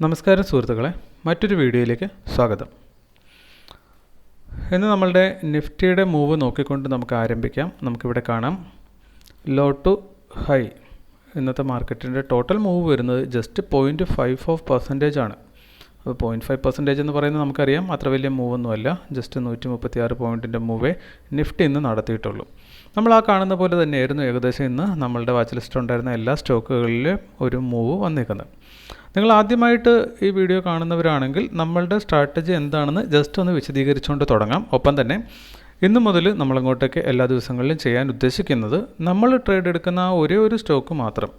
നമസ്കാരം സുഹൃത്തുക്കളെ, മറ്റൊരു വീഡിയോയിലേക്ക് സ്വാഗതം. ഇന്ന് നമ്മളുടെ നിഫ്റ്റിയുടെ മൂവ് നോക്കിക്കൊണ്ട് നമുക്ക് ആരംഭിക്കാം. നമുക്കിവിടെ കാണാം ലോ ടു ഹൈ. ഇന്നത്തെ മാർക്കറ്റിൻ്റെ ടോട്ടൽ മൂവ് വരുന്നത് ജസ്റ്റ് 0.54% ആണ്. അപ്പോൾ 0.5% എന്ന് പറയുന്നത് നമുക്കറിയാം അത്ര വലിയ മൂവൊന്നുമല്ല. ജസ്റ്റ് 136 പോയിൻറ്റിൻ്റെ മൂവേ നിഫ്റ്റി ഇന്ന് നടത്തിയിട്ടുള്ളൂ. നമ്മൾ ആ കാണുന്ന പോലെ തന്നെയായിരുന്നു ഏകദേശം ഇന്ന് നമ്മളുടെ വാച്ച് ലിസ്റ്റ് ഉണ്ടായിരുന്ന എല്ലാ സ്റ്റോക്കുകളിലും ഒരു മൂവ് വന്നിരിക്കുന്നത്. നിങ്ങൾ ആദ്യമായിട്ട് ഈ വീഡിയോ കാണുന്നവരാണെങ്കിൽ നമ്മളുടെ സ്ട്രാറ്റജി എന്താണെന്ന് ജസ്റ്റ് ഒന്ന് വിശദീകരിച്ചുകൊണ്ട് തുടങ്ങാം. ഒപ്പം തന്നെ ഇന്നു മുതൽ നമ്മളങ്ങോട്ടേക്ക് എല്ലാ ദിവസങ്ങളിലും ചെയ്യാൻ ഉദ്ദേശിക്കുന്നത് നമ്മൾ ട്രേഡ് എടുക്കുന്ന ആ ഒരേ ഒരു സ്റ്റോക്ക് മാത്രം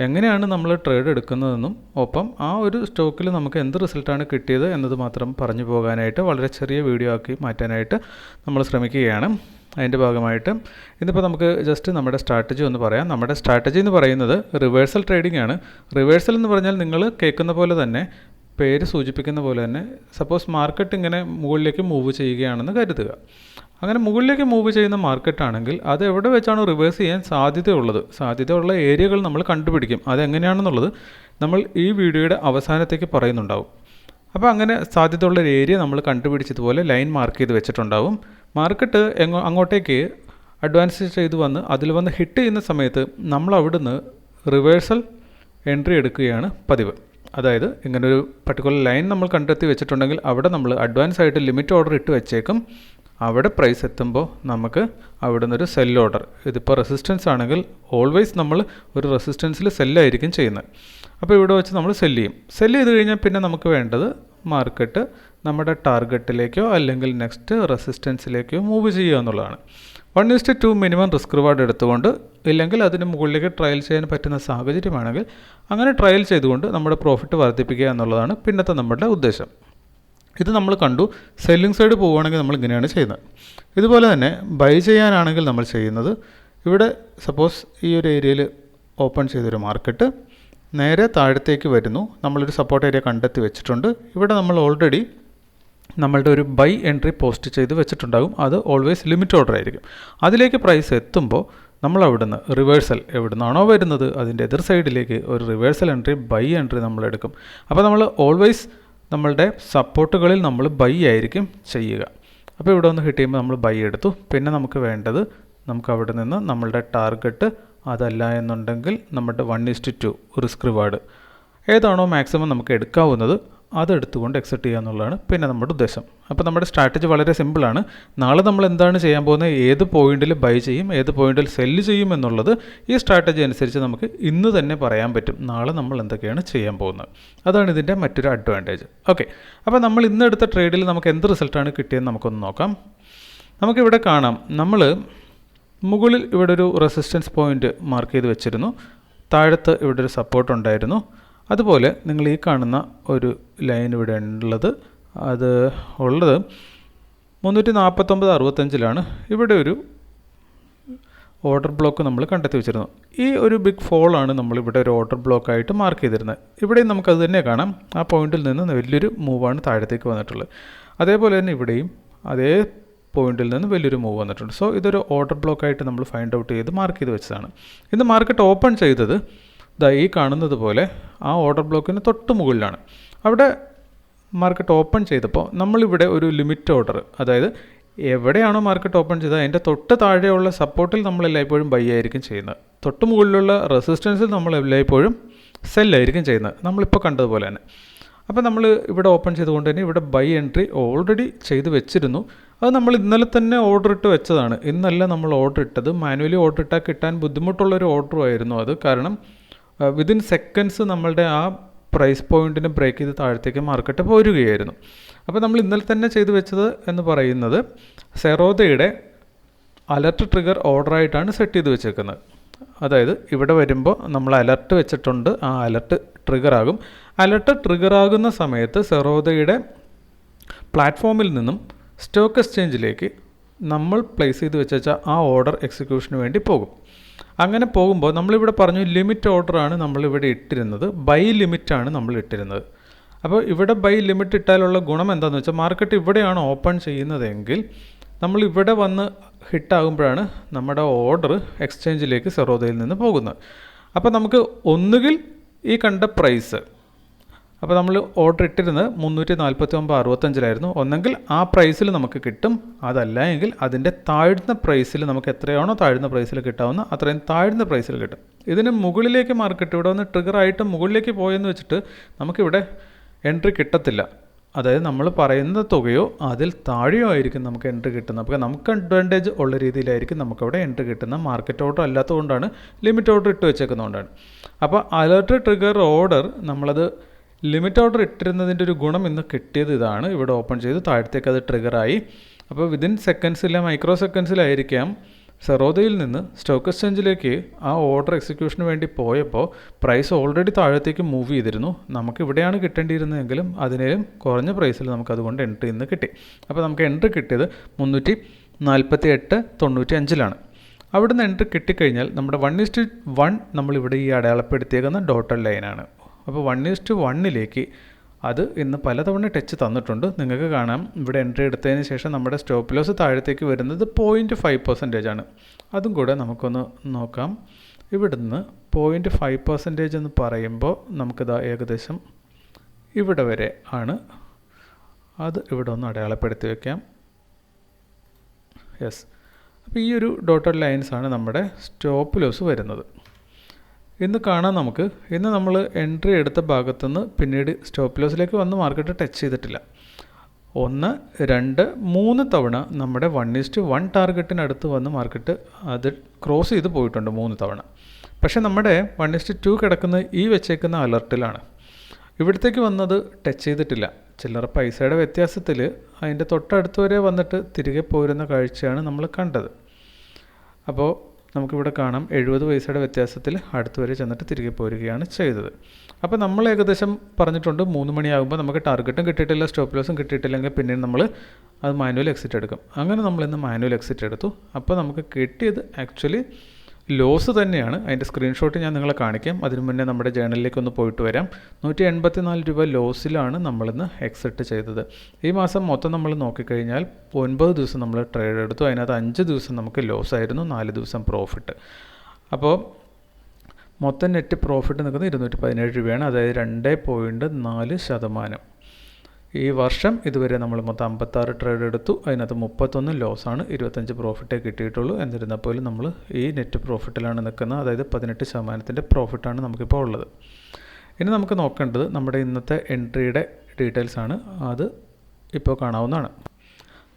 എങ്ങനെയാണ് നമ്മൾ ട്രേഡ് എടുക്കുന്നതെന്നും ഒപ്പം ആ ഒരു സ്റ്റോക്കിൽ നമുക്ക് എന്ത് റിസൾട്ടാണ് കിട്ടിയത് എന്നത് മാത്രം പറഞ്ഞു പോകാനായിട്ട് വളരെ ചെറിയ വീഡിയോ ആക്കി മാറ്റാനായിട്ട് നമ്മൾ ശ്രമിക്കുകയാണ്. അതിൻ്റെ ഭാഗമായിട്ട് ഇന്നിപ്പോൾ നമുക്ക് ജസ്റ്റ് നമ്മുടെ സ്ട്രാറ്റജി ഒന്ന് പറയാം. നമ്മുടെ സ്ട്രാറ്റജി എന്ന് പറയുന്നത് റിവേഴ്സൽ ട്രേഡിംഗ് ആണ്. റിവേഴ്സൽ എന്ന് പറഞ്ഞാൽ നിങ്ങൾ കേൾക്കുന്ന പോലെ തന്നെ പേര് സൂചിപ്പിക്കുന്ന പോലെ തന്നെ സപ്പോസ് മാർക്കറ്റ് ഇങ്ങനെ മുകളിലേക്ക് മൂവ് ചെയ്യുകയാണെന്ന് കരുതുക. അങ്ങനെ മുകളിലേക്ക് മൂവ് ചെയ്യുന്ന മാർക്കറ്റാണെങ്കിൽ അത് എവിടെ വെച്ചാണ് റിവേഴ്സ് ചെയ്യാൻ സാധ്യതയുള്ള ഏരിയകൾ നമ്മൾ കണ്ടുപിടിക്കും. അതെങ്ങനെയാണെന്നുള്ളത് നമ്മൾ ഈ വീഡിയോയുടെ അവസാനത്തേക്ക് പറയുന്നുണ്ടാവും. അപ്പോൾ അങ്ങനെ സാധ്യതയുള്ള ഒരു ഏരിയ നമ്മൾ കണ്ടുപിടിച്ചതുപോലെ ലൈൻ മാർക്ക് ചെയ്ത് വെച്ചിട്ടുണ്ടാവും. മാർക്കറ്റ് അങ്ങോട്ടേക്ക് അഡ്വാൻസ് ചെയ്ത് വന്ന് അതിൽ വന്ന് ഹിറ്റ് ചെയ്യുന്ന സമയത്ത് നമ്മൾ അവിടുന്ന് റിവേഴ്സൽ എൻട്രി എടുക്കുകയാണ് പതിവ്. അതായത് ഇങ്ങനൊരു പർട്ടിക്കുലർ ലൈൻ നമ്മൾ കണ്ടെത്തി വെച്ചിട്ടുണ്ടെങ്കിൽ അവിടെ നമ്മൾ അഡ്വാൻസ് ആയിട്ട് ലിമിറ്റ് ഓർഡർ ഇട്ട് വെച്ചേക്കും. അവിടെ പ്രൈസ് എത്തുമ്പോൾ നമുക്ക് അവിടെ നിന്നൊരു സെൽ ഓർഡർ, ഇതിപ്പോൾ റെസിസ്റ്റൻസ് ആണെങ്കിൽ ഓൾവേസ് നമ്മൾ ഒരു റെസിസ്റ്റൻസിൽ സെല്ലായിരിക്കും ചെയ്യുന്നത്. അപ്പോൾ ഇവിടെ വെച്ച് നമ്മൾ സെല്ല് ചെയ്ത് കഴിഞ്ഞാൽ പിന്നെ നമുക്ക് വേണ്ടത് മാർക്കറ്റ് നമ്മുടെ ടാർഗറ്റിലേക്കോ അല്ലെങ്കിൽ നെക്സ്റ്റ് റെസിസ്റ്റൻസിലേക്കോ മൂവ് ചെയ്യുക എന്നുള്ളതാണ്. 1:2 മിനിമം റിസ്ക് റിവാർഡ് എടുത്തുകൊണ്ട്, ഇല്ലെങ്കിൽ അതിന് മുകളിലേക്ക് ട്രയൽ ചെയ്യാൻ പറ്റുന്ന സാഹചര്യമാണെങ്കിൽ അങ്ങനെ ട്രയൽ ചെയ്തുകൊണ്ട് നമ്മുടെ പ്രോഫിറ്റ് വർദ്ധിപ്പിക്കുക എന്നുള്ളതാണ് പിന്നത്തെ നമ്മുടെ ഉദ്ദേശം. ഇത് നമ്മൾ കണ്ടു. സെല്ലിംഗ് സൈഡ് പോവുകയാണെങ്കിൽ നമ്മൾ ഇങ്ങനെയാണ് ചെയ്യുന്നത്. ഇതുപോലെ തന്നെ ബൈ ചെയ്യാനാണെങ്കിൽ നമ്മൾ ചെയ്യുന്നത്, ഇവിടെ സപ്പോസ് ഈ ഒരു ഏരിയയിൽ ഓപ്പൺ ചെയ്തൊരു മാർക്കറ്റ് നേരെ താഴത്തേക്ക് വരുന്നു. നമ്മളൊരു സപ്പോർട്ട് ഏരിയ കണ്ടെത്തി വെച്ചിട്ടുണ്ട്. ഇവിടെ നമ്മൾ ഓൾറെഡി നമ്മളുടെ ഒരു ബൈ എൻട്രി പോസ്റ്റ് ചെയ്ത് വെച്ചിട്ടുണ്ടാകും. അത് ഓൾവേസ് ലിമിറ്റ് ഓർഡർ ആയിരിക്കും. അതിലേക്ക് പ്രൈസ് എത്തുമ്പോൾ നമ്മൾ അവിടുന്ന് റിവേഴ്സൽ എവിടെ നിന്നാണോ വരുന്നത് അതിൻ്റെ എതിർ സൈഡിലേക്ക് ഒരു റിവേഴ്സൽ എൻട്രി ബൈ എൻട്രി നമ്മൾ എടുക്കും. അപ്പോൾ നമ്മൾ ഓൾവേസ് നമ്മളുടെ സപ്പോർട്ടുകളിൽ നമ്മൾ ബൈ ആയിരിക്കും ചെയ്യുക. അപ്പോൾ ഇവിടെ ഒന്ന് ഹിറ്റ് ചെയ്യുമ്പോൾ നമ്മൾ ബൈ എടുത്തു. പിന്നെ നമുക്ക് വേണ്ടത് നമുക്ക് അവിടെ നിന്ന് നമ്മളുടെ ടാർഗറ്റ് അതല്ല എന്നുണ്ടെങ്കിൽ നമ്മുടെ 1:2 റിസ്ക് റിവാർഡ് ഏതാണോ മാക്സിമം നമുക്ക് എടുക്കാവുന്നത് അതെടുത്തുകൊണ്ട് എക്സിറ്റ് ചെയ്യുക എന്നുള്ളതാണ് പിന്നെ നമ്മുടെ ഉദ്ദേശം. അപ്പോൾ നമ്മുടെ സ്ട്രാറ്റജി വളരെ സിമ്പിളാണ്. നാളെ നമ്മൾ എന്താണ് ചെയ്യാൻ പോകുന്നത്, ഏത് പോയിന്റിൽ ബൈ ചെയ്യും, ഏത് പോയിന്റിൽ സെല്ല് ചെയ്യും എന്നുള്ളത് ഈ സ്ട്രാറ്റജി അനുസരിച്ച് നമുക്ക് ഇന്ന് തന്നെ പറയാൻ പറ്റും നാളെ നമ്മൾ എന്തൊക്കെയാണ് ചെയ്യാൻ പോകുന്നത്. അതാണ് ഇതിൻ്റെ മറ്റൊരു അഡ്വാൻറ്റേജ്. ഓക്കെ, അപ്പോൾ നമ്മൾ ഇന്ന് എടുത്ത ട്രേഡിൽ നമുക്ക് എന്ത് റിസൾട്ടാണ് കിട്ടിയതെന്ന് നമുക്കൊന്ന് നോക്കാം. നമുക്കിവിടെ കാണാം, നമ്മൾ മുകളിൽ ഇവിടെ ഒരു റെസിസ്റ്റൻസ് പോയിന്റ് മാർക്ക് ചെയ്ത് വെച്ചിരുന്നു. താഴത്ത് ഇവിടെ ഒരു സപ്പോർട്ട് ഉണ്ടായിരുന്നു. അതുപോലെ നിങ്ങൾ ഈ കാണുന്ന ഒരു ലൈൻ ഇവിടെ ഉള്ളത് 349.65 ഇവിടെ ഒരു ഓർഡർ ബ്ലോക്ക് നമ്മൾ കണ്ടെത്തി വെച്ചിരുന്നു. ഈ ഒരു ബിഗ് ഫോളാണ് നമ്മളിവിടെ ഒരു ഓർഡർ ബ്ലോക്കായിട്ട് മാർക്ക് ചെയ്തിരുന്നത്. ഇവിടെയും നമുക്കത് തന്നെ കാണാം. ആ പോയിന്റിൽ നിന്ന് വലിയൊരു മൂവാണ് താഴത്തേക്ക് വന്നിട്ടുള്ളത്. അതേപോലെ തന്നെ ഇവിടെയും അതേ പോയിന്റിൽ നിന്ന് വലിയൊരു മൂവ് വന്നിട്ടുണ്ട്. സോ ഇതൊരു ഓർഡർ ബ്ലോക്കായിട്ട് നമ്മൾ ഫൈൻഡ് ഔട്ട് ചെയ്ത് മാർക്ക് ചെയ്ത് വെച്ചതാണ്. ഇന്ന് മാർക്കറ്റ് ഓപ്പൺ ചെയ്തത് ഈ കാണുന്നത് പോലെ ആ ഓർഡർ ബ്ലോക്കിന് തൊട്ട് മുകളിലാണ്. അവിടെ മാർക്കറ്റ് ഓപ്പൺ ചെയ്തപ്പോൾ നമ്മളിവിടെ ഒരു ലിമിറ്റ് ഓർഡർ, അതായത് എവിടെയാണോ മാർക്കറ്റ് ഓപ്പൺ ചെയ്തത് അതിൻ്റെ തൊട്ട് താഴെയുള്ള സപ്പോർട്ടിൽ നമ്മൾ എല്ലായ്പ്പോഴും ബൈ ആയിരിക്കും ചെയ്യുന്നത്. തൊട്ട് മുകളിലുള്ള റെസിസ്റ്റൻസിൽ നമ്മൾ എല്ലായ്പ്പോഴും സെല്ലായിരിക്കും ചെയ്യുന്നത്, നമ്മളിപ്പോൾ കണ്ടതുപോലെ തന്നെ. അപ്പോൾ നമ്മൾ ഇവിടെ ഓപ്പൺ ചെയ്തുകൊണ്ട് തന്നെ ഇവിടെ ബൈ എൻട്രി ഓൾറെഡി ചെയ്ത് വെച്ചിരുന്നു. അത് നമ്മൾ ഇന്നലെ തന്നെ ഓർഡർ ഇട്ട് വെച്ചതാണ്. ഇന്നല്ല നമ്മൾ ഓർഡർ ഇട്ടത്, മാനുവലി ഓർഡർ ഇട്ടാൽ കിട്ടാൻ ബുദ്ധിമുട്ടുള്ളൊരു ഓർഡറുമായിരുന്നു അത്. കാരണം വിതിൻ സെക്കൻഡ്സ് നമ്മളുടെ ആ പ്രൈസ് പോയിൻറ്റിനെ ബ്രേക്ക് ചെയ്ത് താഴത്തേക്ക് മാർക്കറ്റ് പോരുകയായിരുന്നു. അപ്പോൾ നമ്മൾ ഇന്നലെ തന്നെ ചെയ്തു വെച്ചത് എന്ന് പറയുന്നത് സെറോദയുടെ അലർട്ട് ട്രിഗർ ഓർഡറായിട്ടാണ് സെറ്റ് ചെയ്ത് വെച്ചേക്കുന്നത്. അതായത് ഇവിടെ വരുമ്പോൾ നമ്മൾ അലർട്ട് വെച്ചിട്ടുണ്ട്, ആ അലർട്ട് ട്രിഗറാകും. അലർട്ട് ട്രിഗറാകുന്ന സമയത്ത് സെറോദയുടെ പ്ലാറ്റ്ഫോമിൽ നിന്നും സ്റ്റോക്ക് എക്സ്ചേഞ്ചിലേക്ക് നമ്മൾ പ്ലേസ് ചെയ്ത് വെച്ച ആ ഓർഡർ എക്സിക്യൂഷന് വേണ്ടി പോകും. അങ്ങനെ പോകുമ്പോൾ നമ്മളിവിടെ പറഞ്ഞു ലിമിറ്റ് ഓർഡറാണ് നമ്മളിവിടെ ഇട്ടിരുന്നത്, ബൈ ലിമിറ്റാണ് നമ്മൾ ഇട്ടിരുന്നത്. അപ്പോൾ ഇവിടെ ബൈ ലിമിറ്റ് ഇട്ടാലുള്ള ഗുണം എന്താണെന്ന് വെച്ചാൽ മാർക്കറ്റ് ഇവിടെയാണ് ഓപ്പൺ ചെയ്യുന്നതെങ്കിൽ നമ്മൾ ഇവിടെ വന്ന് ഹിറ്റാകുമ്പോഴാണ് നമ്മുടെ ഓർഡർ എക്സ്ചേഞ്ചിലേക്ക് സെറോദയിൽ നിന്ന് പോകുന്നത്. അപ്പോൾ നമുക്ക് ഒന്നുകിൽ ഈ കണ്ട പ്രൈസ് അപ്പോൾ നമ്മൾ ഓർഡർ ഇട്ടിരുന്നത് 349.65 ഒന്നെങ്കിൽ ആ പ്രൈസിൽ നമുക്ക് കിട്ടും, അതല്ല എങ്കിൽ അതിൻ്റെ താഴ്ന്ന പ്രൈസിൽ നമുക്ക് എത്രയാണോ താഴ്ന്ന പ്രൈസിൽ കിട്ടാവുന്ന അത്രയും താഴ്ന്ന പ്രൈസിൽ കിട്ടും. ഇതിന് മുകളിലേക്ക് മാർക്കറ്റ് ഇവിടെ വന്ന് ട്രിഗറായിട്ട് മുകളിലേക്ക് പോയെന്ന് വെച്ചിട്ട് നമുക്കിവിടെ എൻട്രി കിട്ടത്തില്ല. അതായത് നമ്മൾ പറയുന്ന തുകയോ അതിൽ താഴെയോ ആയിരിക്കും നമുക്ക് എൻട്രി കിട്ടുന്നത്. അപ്പോൾ നമുക്ക് അഡ്വാൻറ്റേജ് ഉള്ള രീതിയിലായിരിക്കും നമുക്കവിടെ എൻട്രി കിട്ടുന്നത്. മാർക്കറ്റ് ഓർഡർ അല്ലാത്തതുകൊണ്ടാണ്, ലിമിറ്റ് ഓർഡർ ഇട്ട് വെച്ചേക്കുന്നതുകൊണ്ടാണ്. അപ്പോൾ അലർട്ട് ട്രിഗർ ഓർഡർ നമ്മളത് ലിമിറ്റ് ഓർഡർ ഇട്ടിരുന്നതിൻ്റെ ഒരു ഗുണം ഇന്ന് കിട്ടിയത് ഇതാണ്. ഇവിടെ ഓപ്പൺ ചെയ്തു, താഴത്തേക്ക് അത് ട്രിഗറായി. അപ്പോൾ വിതിൻ സെക്കൻഡ്സിലെ മൈക്രോ സെക്കൻഡ്സിലായിരിക്കാം സെറോദയിൽ നിന്ന് സ്റ്റോക്ക് എക്സ്ചേഞ്ചിലേക്ക് ആ ഓർഡർ എക്സിക്യൂഷന് വേണ്ടി പോയപ്പോൾ പ്രൈസ് ഓൾറെഡി താഴത്തേക്ക് മൂവ് ചെയ്തിരുന്നു. നമുക്ക് ഇവിടെയാണ് കിട്ടേണ്ടിയിരുന്നതെങ്കിലും അതിനേലും കുറഞ്ഞ പ്രൈസിൽ നമുക്കതുകൊണ്ട് എൻട്രി ഇന്ന് കിട്ടി. അപ്പോൾ നമുക്ക് എൻട്രി കിട്ടിയത് 348.95 അവിടുന്ന് എൻട്രി കിട്ടിക്കഴിഞ്ഞാൽ നമ്മുടെ 1:1 നമ്മളിവിടെ ഈ അടയാളപ്പെടുത്തിയേക്കുന്ന ഡോട്ടഡ് ലൈനാണ്. അപ്പോൾ 1:1 അത് ഇന്ന് പലതവണ ടച്ച് തന്നിട്ടുണ്ട്. നിങ്ങൾക്ക് കാണാം ഇവിടെ എൻട്രി എടുത്തതിന് ശേഷം നമ്മുടെ സ്റ്റോപ്പ് ലോസ് താഴത്തേക്ക് വരുന്നത് 0.5% അതും കൂടെ നമുക്കൊന്ന് നോക്കാം. ഇവിടുന്ന് 0.5% എന്ന് പറയുമ്പോൾ നമുക്കിത് ഏകദേശം ഇവിടെ വരെ ആണ്. അത് ഇവിടെ ഒന്ന് അടയാളപ്പെടുത്തി വയ്ക്കാം. യെസ്, അപ്പോൾ ഈ ഒരു ഡോട്ടഡ് ലൈൻസാണ് നമ്മുടെ സ്റ്റോപ്പ് ലോസ് വരുന്നത്. ഇന്ന് കാണാം നമുക്ക്. ഇന്ന് നമ്മൾ എൻട്രി എടുത്ത ഭാഗത്തുനിന്ന് പിന്നീട് സ്റ്റോപ്പ് ലോസിലേക്ക് വന്ന് മാർക്കറ്റ് ടച്ച് ചെയ്തിട്ടില്ല. 1, 2, 3 തവണ നമ്മുടെ 1:1 ടാർഗറ്റിനടുത്ത് വന്ന് മാർക്കറ്റ് അത് ക്രോസ് ചെയ്ത് പോയിട്ടുണ്ട് 3 തവണ. പക്ഷേ നമ്മുടെ 1:2 കിടക്കുന്ന ഈ വെച്ചേക്കുന്ന അലർട്ടിലാണ്. ഇവിടത്തേക്ക് വന്നത് ടച്ച് ചെയ്തിട്ടില്ല. ചില്ലറ പൈസയുടെ വ്യത്യാസത്തിൽ അതിൻ്റെ തൊട്ടടുത്ത് വരെ വന്നിട്ട് തിരികെ പോരുന്ന കാഴ്ചയാണ് നമ്മൾ കണ്ടത്. അപ്പോൾ നമുക്കിവിടെ കാണാം 70 പൈസയുടെ വ്യത്യാസത്തിൽ അടുത്ത് വരെ ചെന്നിട്ട് തിരികെ പോരുകയാണ് ചെയ്തത്. അപ്പോൾ നമ്മൾ ഏകദേശം പറഞ്ഞിട്ടുണ്ട് 3 മണിയാകുമ്പോൾ നമുക്ക് ടാർഗറ്റും കിട്ടിയിട്ടില്ല, സ്റ്റോപ്പ് ലോസും കിട്ടിയിട്ടില്ലെങ്കിൽ പിന്നെ നമ്മൾ അത് മാനുവൽ എക്സിറ്റ് എടുക്കും. അങ്ങനെ നമ്മളിന്ന് മാനുവൽ എക്സിറ്റ് എടുത്തു. അപ്പോൾ നമുക്ക് കിട്ടിയത് ആക്ച്വലി ലോസ് തന്നെയാണ്. അതിൻ്റെ സ്ക്രീൻഷോട്ട് ഞാൻ നിങ്ങളെ കാണിക്കാം. അതിനു മുന്നേ നമ്മുടെ ജേണലിലേക്കൊന്ന് പോയിട്ട് വരാം. 184 രൂപ ലോസിലാണ് നമ്മളിന്ന് എക്സിറ്റ് ചെയ്തത്. ഈ മാസം മൊത്തം നമ്മൾ നോക്കിക്കഴിഞ്ഞാൽ 9 ദിവസം നമ്മൾ ട്രേഡ് എടുത്തു. അതിനകത്ത് 5 ദിവസം നമുക്ക് ലോസ് ആയിരുന്നു, 4 ദിവസം പ്രോഫിറ്റ്. അപ്പോൾ മൊത്തം നെറ്റ് പ്രോഫിറ്റ് നിൽക്കുന്നത് 217 രൂപയാണ്, അതായത് 2.4%. ഈ വർഷം ഇതുവരെ നമ്മൾ മൊത്തം 56 ട്രേഡ് എടുത്തു. അതിനകത്ത് 31 ലോസാണ്, 25 പ്രോഫിറ്റേ കിട്ടിയിട്ടുള്ളൂ. എന്നിരുന്നപ്പോലും നമ്മൾ ഈ നെറ്റ് പ്രോഫിറ്റിലാണ് നിൽക്കുന്നത്, അതായത് 18% പ്രോഫിറ്റാണ് നമുക്കിപ്പോൾ ഉള്ളത്. ഇനി നമുക്ക് നോക്കേണ്ടത് നമ്മുടെ ഇന്നത്തെ എൻട്രിയുടെ ഡീറ്റെയിൽസ് ആണ്. അത് ഇപ്പോൾ കാണാവുന്നതാണ്.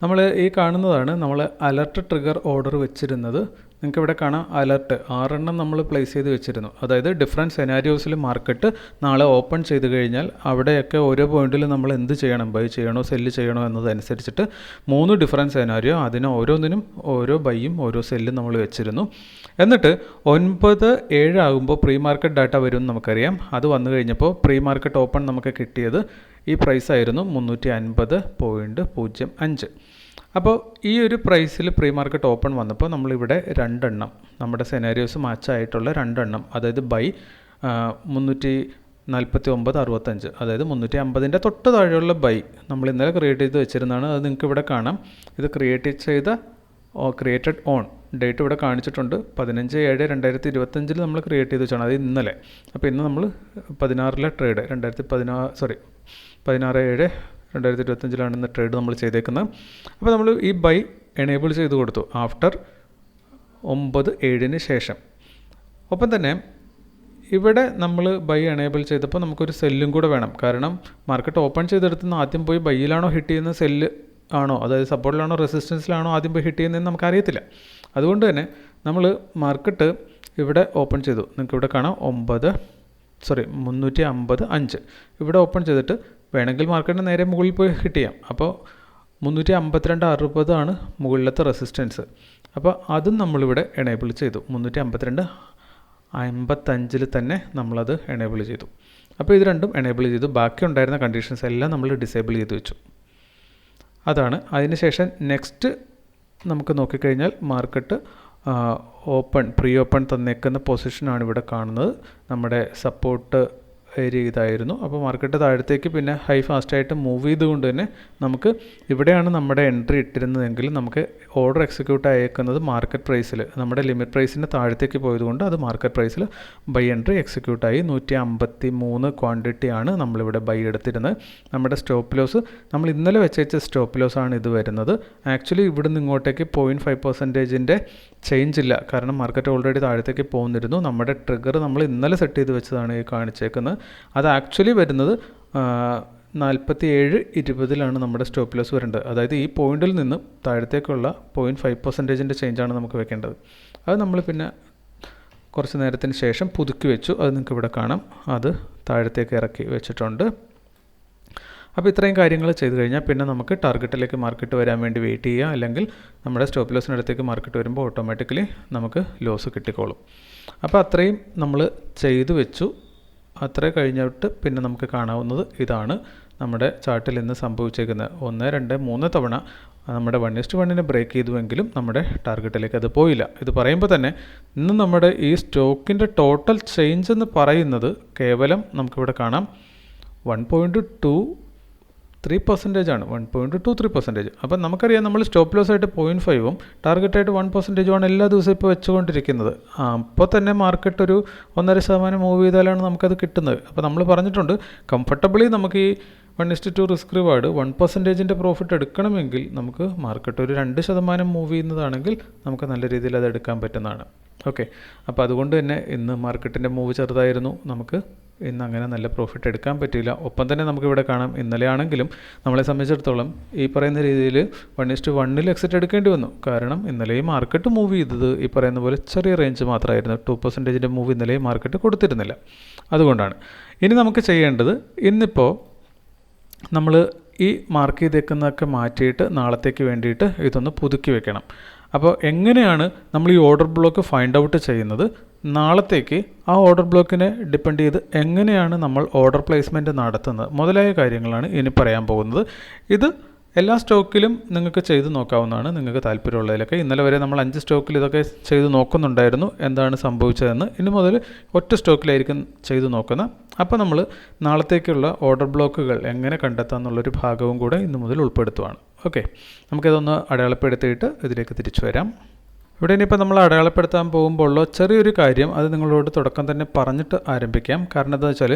നമ്മൾ ഈ കാണുന്നതാണ് നമ്മൾ അലർട്ട് ട്രിഗർ ഓർഡർ വെച്ചിരുന്നത്. നിങ്ങൾക്ക് ഇവിടെ കാണാം അലർട്ട് 6 നമ്മൾ പ്ലേസ് ചെയ്ത് വെച്ചിരുന്നു. അതായത് ഡിഫറൻറ്റ് സെനാരിയോസിൽ മാർക്കറ്റ് നാളെ ഓപ്പൺ ചെയ്ത് കഴിഞ്ഞാൽ അവിടെയൊക്കെ ഓരോ പോയിന്റിൽ നമ്മൾ എന്ത് ചെയ്യണം, ബൈ ചെയ്യണോ സെല്ല് ചെയ്യണോ എന്നതനുസരിച്ചിട്ട് 3 ഡിഫറൻറ്റ് സെനാരിയോ, അതിന് ഓരോന്നിനും ഓരോ ബൈയും ഓരോ സെല്ലും നമ്മൾ വെച്ചിരുന്നു. എന്നിട്ട് 9-7 ആകുമ്പോൾ പ്രീ മാർക്കറ്റ് ഡാറ്റ വരുമെന്ന് നമുക്കറിയാം. അത് വന്നു കഴിഞ്ഞപ്പോൾ പ്രീ മാർക്കറ്റ് ഓപ്പൺ നമുക്ക് കിട്ടിയത് ഈ പ്രൈസായിരുന്നു 350.05. അപ്പോൾ ഈ ഒരു പ്രൈസിൽ പ്രീ മാർക്കറ്റ് ഓപ്പൺ വന്നപ്പോൾ നമ്മളിവിടെ 2 നമ്മുടെ സെനാരിയോസ് മാച്ചായിട്ടുള്ള 2, അതായത് ബൈ 349.65, അതായത് 350ൻ്റെ തൊട്ട് താഴെയുള്ള ബൈ നമ്മൾ ഇന്നലെ ക്രിയേറ്റ് ചെയ്ത് വെച്ചിരുന്നതാണ്. അത് നിങ്ങൾക്ക് ഇവിടെ കാണാം. ഇത് ക്രിയേറ്റഡ് ഓൺ ഡേറ്റ് ഇവിടെ കാണിച്ചിട്ടുണ്ട്. 15/7/2025 നമ്മൾ ക്രിയേറ്റ് ചെയ്ത് വെച്ചാണ്, അത് ഇന്നലെ. അപ്പോൾ ഇന്ന് നമ്മൾ 16 ട്രേഡ് 16/7/2025 ഇന്ന് ട്രേഡ് നമ്മൾ ചെയ്തേക്കുന്നത്. അപ്പോൾ നമ്മൾ ഈ ബൈ എനേബിൾ ചെയ്ത് കൊടുത്തു ആഫ്റ്റർ 9-7 ശേഷം. ഒപ്പം തന്നെ ഇവിടെ നമ്മൾ ബൈ എനേബിൾ ചെയ്തപ്പോൾ നമുക്കൊരു സെല്ലും കൂടെ വേണം. കാരണം മാർക്കറ്റ് ഓപ്പൺ ചെയ്തെടുത്തുനിന്ന് ആദ്യം പോയി ബൈയിലാണോ ഹിറ്റ് ചെയ്യുന്ന സെല്ല് ആണോ, അതായത് സപ്പോർട്ടിലാണോ റെസിസ്റ്റൻസിലാണോ ആദ്യം പോയി ഹിറ്റ് ചെയ്യുന്നതെന്ന് നമുക്കറിയത്തില്ല. അതുകൊണ്ട് തന്നെ നമ്മൾ മാർക്കറ്റ് ഇവിടെ ഓപ്പൺ ചെയ്തു. നിങ്ങൾക്ക് ഇവിടെ കാണാം 350.5 ഇവിടെ ഓപ്പൺ ചെയ്തിട്ട് വേണമെങ്കിൽ മാർക്കറ്റിന് നേരെ മുകളിൽ പോയി ഹിറ്റ് ചെയ്യാം. അപ്പോൾ 352.60 മുകളിലത്തെ റെസിസ്റ്റൻസ്. അപ്പോൾ അതും നമ്മളിവിടെ എനേബിൾ ചെയ്തു. 352.55 തന്നെ നമ്മളത് എനേബിൾ ചെയ്തു. അപ്പോൾ ഇത് രണ്ടും എനേബിൾ ചെയ്തു. ബാക്കി ഉണ്ടായിരുന്ന കണ്ടീഷൻസ് എല്ലാം നമ്മൾ ഡിസേബിൾ ചെയ്ത് വെച്ചു. അതാണ്. അതിനുശേഷം നെക്സ്റ്റ് നമുക്ക് നോക്കിക്കഴിഞ്ഞാൽ മാർക്കറ്റ് പ്രീ ഓപ്പൺ തന്നേക്കുന്ന പൊസിഷനാണ് ഇവിടെ കാണുന്നത്. നമ്മുടെ സപ്പോർട്ട് ഏരിയ ഇതായിരുന്നു. അപ്പോൾ മാർക്കറ്റ് താഴത്തേക്ക് പിന്നെ ഹൈ ഫാസ്റ്റായിട്ട് മൂവ് ചെയ്തുകൊണ്ട് തന്നെ നമുക്ക് ഇവിടെയാണ് നമ്മുടെ എൻട്രി ഇട്ടിരുന്നതെങ്കിൽ നമുക്ക് ഓർഡർ എക്സിക്യൂട്ട് അയക്കുന്നത് മാർക്കറ്റ് പ്രൈസിൽ നമ്മുടെ ലിമിറ്റ് പ്രൈസിന് താഴത്തേക്ക് പോയതുകൊണ്ട് അത് മാർക്കറ്റ് പ്രൈസിൽ ബൈ എൻട്രി എക്സിക്യൂട്ടായി. 153 ക്വാണ്ടിറ്റിയാണ് നമ്മളിവിടെ ബൈ എടുത്തിരുന്നത്. നമ്മുടെ സ്റ്റോപ്പ് ലോസ് നമ്മൾ ഇന്നലെ വെച്ച സ്റ്റോപ്പ് ലോസ് ആണ് ഇത് വരുന്നത്. ആക്ച്വലി ഇവിടുന്ന് ഇങ്ങോട്ടേക്ക് 0.5% ചേഞ്ച് ഇല്ല, കാരണം മാർക്കറ്റ് ഓൾറെഡി താഴത്തേക്ക് പോകുന്നിരുന്നു. നമ്മുടെ ട്രിഗർ നമ്മൾ ഇന്നലെ സെറ്റ് ചെയ്ത് വെച്ചതാണ് ഈ കാണിച്ചേക്കുന്നത്. അത് ആക്ച്വലി വരുന്നത് 47.20 നമ്മുടെ സ്റ്റോപ്പ് ലോസ് വരേണ്ടത്. അതായത് ഈ പോയിന്റിൽ നിന്ന് താഴത്തേക്കുള്ള 0.5% ചേഞ്ചാണ് നമുക്ക് വെക്കേണ്ടത്. അത് നമ്മൾ പിന്നെ കുറച്ച് നേരത്തിന് ശേഷം പുതുക്കി വെച്ചു. അത് നിങ്ങൾക്ക് ഇവിടെ കാണാം, അത് താഴത്തേക്ക് ഇറക്കി വെച്ചിട്ടുണ്ട്. അപ്പോൾ ഇത്രയും കാര്യങ്ങൾ ചെയ്ത് കഴിഞ്ഞാൽ പിന്നെ നമുക്ക് ടാർഗറ്റിലേക്ക് മാർക്കറ്റ് വരാൻ വേണ്ടി വെയിറ്റ് ചെയ്യുക, അല്ലെങ്കിൽ നമ്മുടെ സ്റ്റോപ്പ് ലോസിനടുത്തേക്ക് മാർക്കറ്റ് വരുമ്പോൾ ഓട്ടോമാറ്റിക്കലി നമുക്ക് ലോസ് കിട്ടിക്കോളും. അപ്പോൾ അത്രയും നമ്മൾ ചെയ്തു വെച്ചു. അത്രയും കഴിഞ്ഞിട്ട് പിന്നെ നമുക്ക് കാണാവുന്നത് ഇതാണ് നമ്മുടെ ചാർട്ടിൽ ഇന്ന് സംഭവിച്ചേക്കുന്നത്. 1, 2, 3 തവണ നമ്മുടെ 1:1 ബ്രേക്ക് ചെയ്തുവെങ്കിലും നമ്മുടെ ടാർഗറ്റിലേക്ക് അത് പോയില്ല. ഇത് പറയുമ്പോൾ തന്നെ ഇന്ന് നമ്മുടെ ഈ സ്റ്റോക്കിൻ്റെ ടോട്ടൽ ചേഞ്ച് എന്ന് പറയുന്നത് കേവലം നമുക്കിവിടെ കാണാം 1.23% ആണ്. 1.23%. അപ്പം നമുക്കറിയാം നമ്മൾ സ്റ്റോപ്പ് ലോസ് ആയിട്ട് 0.5ഉം ടാർഗറ്റായിട്ട് 1%ഉമാണ് എല്ലാ ദിവസവും ഇപ്പോൾ വെച്ചുകൊണ്ടിരിക്കുന്നത്. അപ്പോൾ തന്നെ മാർക്കറ്റ് ഒരു 1.5% മൂവ് ചെയ്താലാണ് നമുക്കത് കിട്ടുന്നത്. അപ്പോൾ നമ്മൾ പറഞ്ഞിട്ടുണ്ട് കംഫർട്ടബിളി നമുക്ക് ഈ 1:2 റിസ്ക് റിവാർഡ് 1%ൻ്റെ പ്രോഫിറ്റ് എടുക്കണമെങ്കിൽ നമുക്ക് മാർക്കറ്റ് ഒരു 2% മൂവ് ചെയ്യുന്നതാണെങ്കിൽ നമുക്ക് നല്ല രീതിയിൽ അത് എടുക്കാൻ പറ്റുന്നതാണ്. ഓക്കെ, അപ്പോൾ അതുകൊണ്ട് തന്നെ ഇന്ന് മാർക്കറ്റിൻ്റെ മൂവ് ചെറുതായിരുന്നു. നമുക്ക് ഇന്ന് അങ്ങനെ നല്ല പ്രോഫിറ്റ് എടുക്കാൻ പറ്റിയില്ല. ഒപ്പം തന്നെ നമുക്കിവിടെ കാണാം, ഇന്നലെ ആണെങ്കിലും നമ്മളെ സംബന്ധിച്ചിടത്തോളം ഈ പറയുന്ന രീതിയിൽ 1:1 എക്സിറ്റ് എടുക്കേണ്ടി വന്നു. കാരണം ഇന്നലെ മാർക്കറ്റ് മൂവ് ചെയ്തത് ഈ പറയുന്ന പോലെ ചെറിയ റേഞ്ച് മാത്രമായിരുന്നു. 2%ൻ്റെ മൂവ് ഇന്നലെ മാർക്കറ്റ് കൊടുത്തിരുന്നില്ല. അതുകൊണ്ടാണ് ഇനി നമുക്ക് ചെയ്യേണ്ടത്, ഇന്നിപ്പോൾ നമ്മൾ ഈ മാർക്ക് ചെയ്തേക്കുന്നതൊക്കെ മാറ്റിയിട്ട് നാളത്തേക്ക് വേണ്ടിയിട്ട് ഇതൊന്ന് പുതുക്കി വെക്കണം. അപ്പോൾ എങ്ങനെയാണ് നമ്മൾ ഈ ഓർഡർ ബ്ലോക്ക് ഫൈൻഡ് ഔട്ട് ചെയ്യുന്നത്? നാളത്തേക്ക് ആ ഓർഡർ ബ്ലോക്കിനെ ഡിപ്പെൻഡ് ചെയ്ത് എങ്ങനെയാണ് നമ്മൾ ഓർഡർ പ്ലേസ്മെൻറ്റ് നടത്തുന്നത് മുതലായ കാര്യങ്ങളാണ് ഇനി പറയാൻ പോകുന്നത്. ഇത് എല്ലാ സ്റ്റോക്കിലും നിങ്ങൾക്ക് ചെയ്ത് നോക്കാവുന്നതാണ്, നിങ്ങൾക്ക് താല്പര്യമുള്ളതിലൊക്കെ. ഇന്നലെ വരെ നമ്മൾ 5 സ്റ്റോക്കിൽ ഇതൊക്കെ ചെയ്ത് നോക്കുന്നുണ്ടായിരുന്നു, എന്താണ് സംഭവിച്ചതെന്ന്. ഇനി മുതൽ ഒറ്റ സ്റ്റോക്കിലായിരിക്കും ചെയ്ത് നോക്കുന്നത്. അപ്പോൾ നമ്മൾ നാളത്തേക്കുള്ള ഓർഡർ ബ്ലോക്കുകൾ എങ്ങനെ കണ്ടെത്താം എന്നുള്ളൊരു ഭാഗവും കൂടെ ഇന്ന് മുതൽ ഉൾപ്പെടുത്തുവാണ്. ഓക്കെ, നമുക്കിതൊന്ന് അടയാളപ്പെടുത്തിയിട്ട് ഇതിലേക്ക് തിരിച്ചു വരാം. ഇവിടെ ഇനിയിപ്പോൾ നമ്മൾ അടയാളപ്പെടുത്താൻ പോകുമ്പോൾ ഉള്ള ചെറിയൊരു കാര്യം, അത് നിങ്ങളോട് തുടക്കം തന്നെ പറഞ്ഞിട്ട് ആരംഭിക്കാം. കാരണം എന്താണെന്ന് വെച്ചാൽ